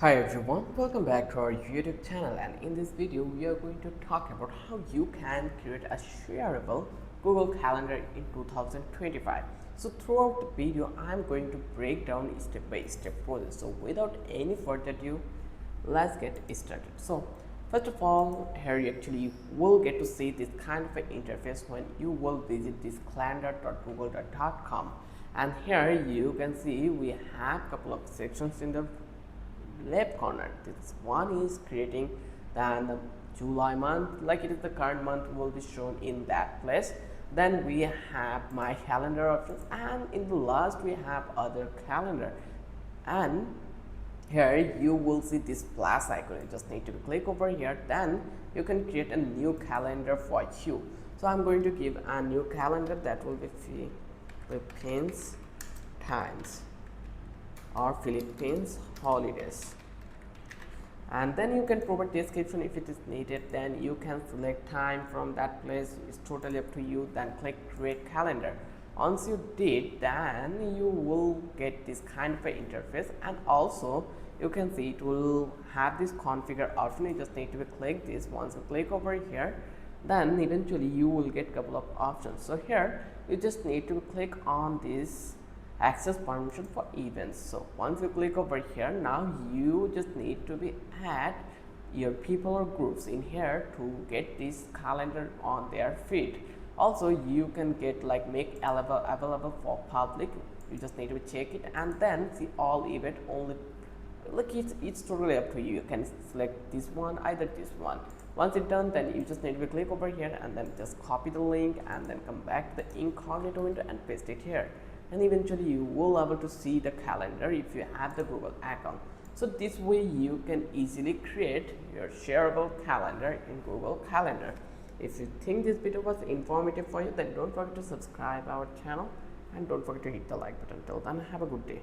Hi everyone, welcome back to our YouTube channel, and in this video we are going to talk about how you can create a shareable Google Calendar in 2025. So throughout the video I am going to break down step by step process. So without any further ado, let's get started. So first of all, here you actually will get to see this kind of an interface when you will visit this calendar.google.com, and here you can see we have a couple of sections in the left corner. This one is creating, then the July month, like it is the current month, will be shown in that place. Then we have my calendar options, and in the last we have other calendar. And here you will see this plus icon. You just need to click over here, then you can create a new calendar for you. So I'm going to give a new calendar that will be Philippines times or Philippines holidays, and then you can provide description if it is needed. Then you can select time from that place. It's totally up to you. Then click create calendar. Once you did, then you will get this kind of an interface, and also you can see it will have this configure option. You just need to click this. Once you click over here, then eventually you will get couple of options. So here you just need to click on this access permission for events. So once you click over here, now you just need to be add your people or groups in here to get this calendar on their feed. Also you can get like make available for public. You just need to check it and then see all event only. Look, it's totally up to you. You can select this one, either this one. Once it's done, then you just need to click over here and then just copy the link and then come back to the incognito window and paste it here, and eventually you will able to see the calendar if you have the Google account. So this way you can easily create your shareable calendar in Google Calendar. If you think this video was informative for you, then don't forget to subscribe our channel and don't forget to hit the like button. Till then, have a good day.